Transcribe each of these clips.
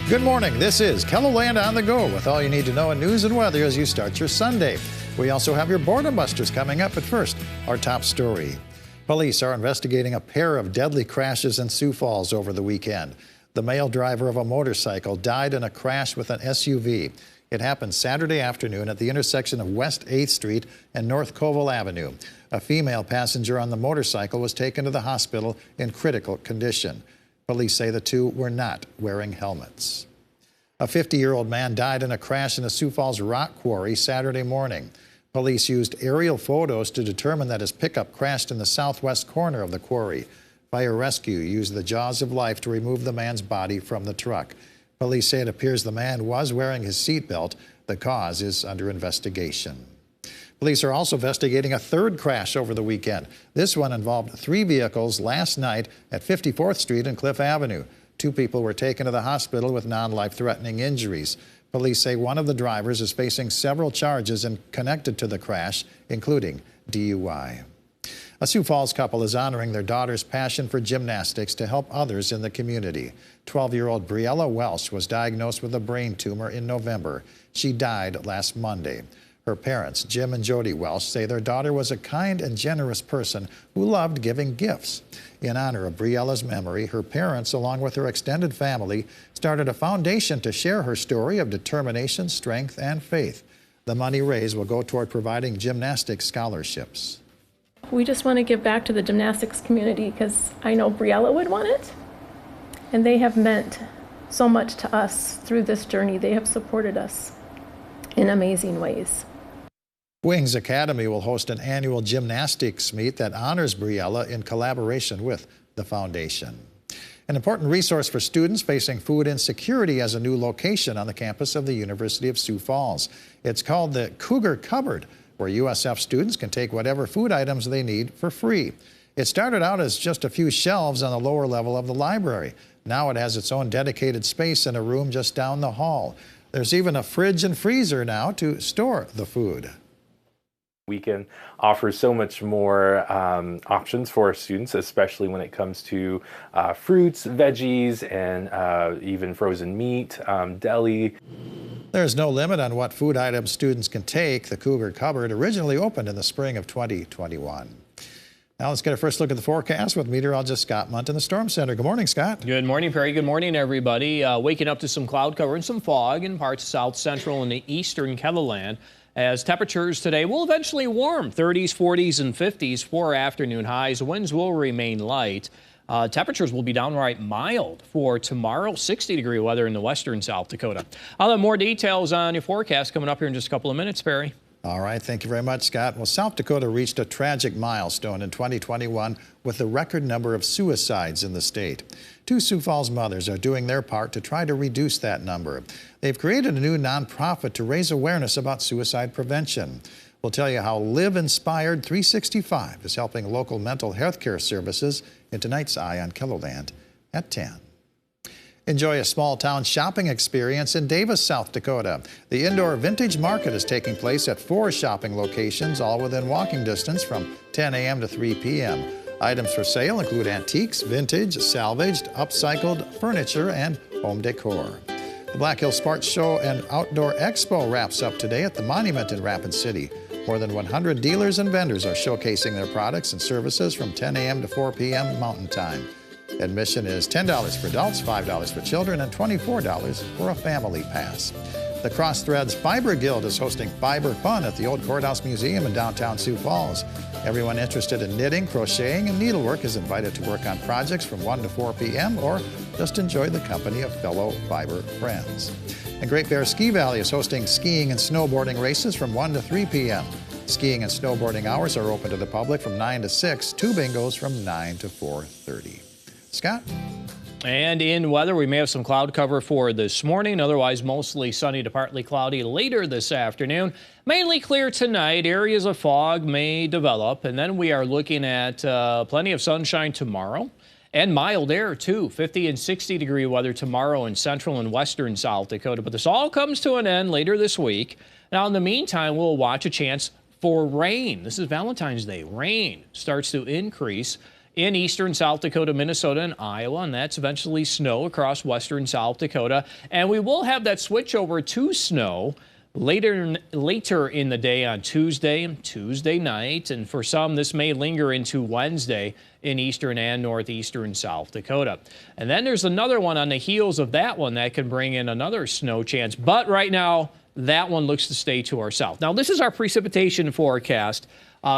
Good morning. This is KELOLAND on the go with all you need to know in news and weather as you start your Sunday. We also have your boredom busters coming up, but first, our top story. Police are investigating a pair of deadly crashes in Sioux Falls over the weekend. The male driver of a motorcycle died in a crash with an SUV. It happened Saturday afternoon at the intersection of West 8th Street and North Colville Avenue. A female passenger on the motorcycle was taken to the hospital in critical condition. Police say the two were not wearing helmets. A 50-year-old man died in a crash in a Sioux Falls rock quarry Saturday morning. Police used aerial photos to determine that his pickup crashed in the southwest corner of the quarry. Fire rescue used the jaws of life to remove the man's body from the truck. Police say it appears the man was wearing his seatbelt. The cause is under investigation. Police are also investigating a third crash over the weekend. This one involved 3 vehicles last night at 54th Street and Cliff Avenue. 2 people were taken to the hospital with non-life-threatening injuries. Police say one of the drivers is facing several charges connected to the crash, including DUI. A Sioux Falls couple is honoring their daughter's passion for gymnastics to help others in the community. 12-year-old Briella Welsh was diagnosed with a brain tumor in November. She died last Monday. Her parents, Jim and Jody Welsh, say their daughter was a kind and generous person who loved giving gifts. In honor of Briella's memory, her parents, along with her extended family, started a foundation to share her story of determination, strength, and faith. The money raised will go toward providing gymnastics scholarships. We just want to give back to the gymnastics community because I know Briella would want it. And they have meant so much to us through this journey. They have supported us in amazing ways. Wings Academy will host an annual gymnastics meet that honors Briella in collaboration with the foundation. An important resource for students facing food insecurity has a new location on the campus of the University of Sioux Falls. It's called the Cougar Cupboard, where USF students can take whatever food items they need for free. It started out as just a few shelves on the lower level of the library. Now it has its own dedicated space in a room just down the hall. There's even a fridge and freezer now to store the food. We can offer so much more options for our students, especially when it comes to fruits, veggies, and even frozen meat, deli. There's no limit on what food items students can take. The Cougar Cupboard originally opened in the spring of 2021. Now let's get a first look at the forecast with meteorologist Scott Munt in the Storm Center. Good morning, Scott. Good morning, Perry. Good morning, everybody. Waking up to some cloud cover and some fog in parts of south central and the eastern KELOLAND. As temperatures today will eventually warm, 30s, 40s, and 50s for afternoon highs. Winds will remain light. Temperatures will be downright mild for tomorrow, 60-degree weather in the western South Dakota. I'll have more details on your forecast coming up here in just a couple of minutes, Perry. All right, thank you very much, Scott. Well, South Dakota reached a tragic milestone in 2021 with the record number of suicides in the state. 2 Sioux Falls mothers are doing their part to try to reduce that number. They've created a new nonprofit to raise awareness about suicide prevention. We'll tell you how Live Inspired 365 is helping local mental health care services in tonight's Eye on KELOLAND at 10. Enjoy a small-town shopping experience in Davis, South Dakota. The indoor vintage market is taking place at 4 shopping locations, all within walking distance from 10 a.m. to 3 p.m. Items for sale include antiques, vintage, salvaged, upcycled furniture, and home decor. The Black Hills Sports Show and Outdoor Expo wraps up today at the Monument in Rapid City. More than 100 dealers and vendors are showcasing their products and services from 10 a.m. to 4 p.m. Mountain Time. Admission is $10 for adults, $5 for children, and $24 for a family pass. The Cross Threads Fiber Guild is hosting Fiber Fun at the Old Courthouse Museum in downtown Sioux Falls. Everyone interested in knitting, crocheting, and needlework is invited to work on projects from 1 to 4 p.m. or just enjoy the company of fellow fiber friends. And Great Bear Ski Valley is hosting skiing and snowboarding races from 1 to 3 p.m. Skiing and snowboarding hours are open to the public from 9 to 6, 2 bingos from 9 to 4:30. Scott? And in weather, we may have some cloud cover for this morning, otherwise mostly sunny to partly cloudy later this afternoon. Mainly clear tonight. Areas of fog may develop, and then we are looking at plenty of sunshine tomorrow and mild air too. 50 and 60-degree weather tomorrow in central and western South Dakota. But this all comes to an end later this week. Now, in the meantime, we'll watch a chance for rain. This is Valentine's Day. Rain starts to increase in eastern South Dakota, Minnesota, and Iowa, and that's eventually snow across western South Dakota. And we will have that switch over to snow later in the day on Tuesday night, and for some this may linger into Wednesday in eastern and northeastern South Dakota. And then there's another one on the heels of that one that can bring in another snow chance, but right now that one looks to stay to our south. Now this is our precipitation forecast,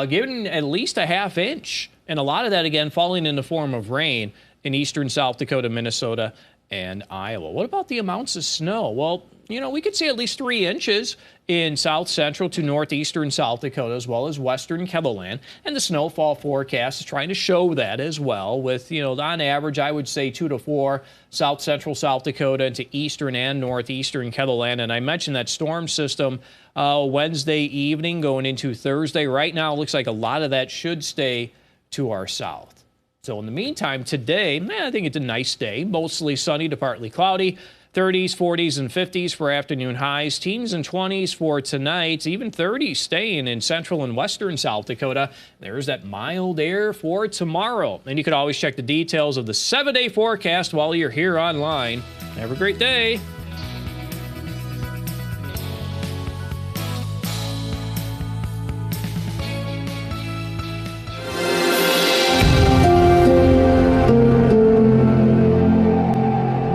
giving at least a ½ inch, and a lot of that again falling in the form of rain in eastern South Dakota, Minnesota, and Iowa. What about the amounts of snow? Well, you know, we could see at least 3 inches in south central to northeastern South Dakota, as well as western KELOLAND. And the snowfall forecast is trying to show that as well, with, you know, on average, I would say 2 to 4 south central South Dakota into eastern and northeastern KELOLAND. And I mentioned that storm system Wednesday evening going into Thursday. Right now, it looks like a lot of that should stay to our south. So in the meantime, today, I think it's a nice day. Mostly sunny to partly cloudy. 30s, 40s, and 50s for afternoon highs. Teens and 20s for tonight. Even 30s staying in central and western South Dakota. There's that mild air for tomorrow. And you can always check the details of the 7-day forecast while you're here online. Have a great day.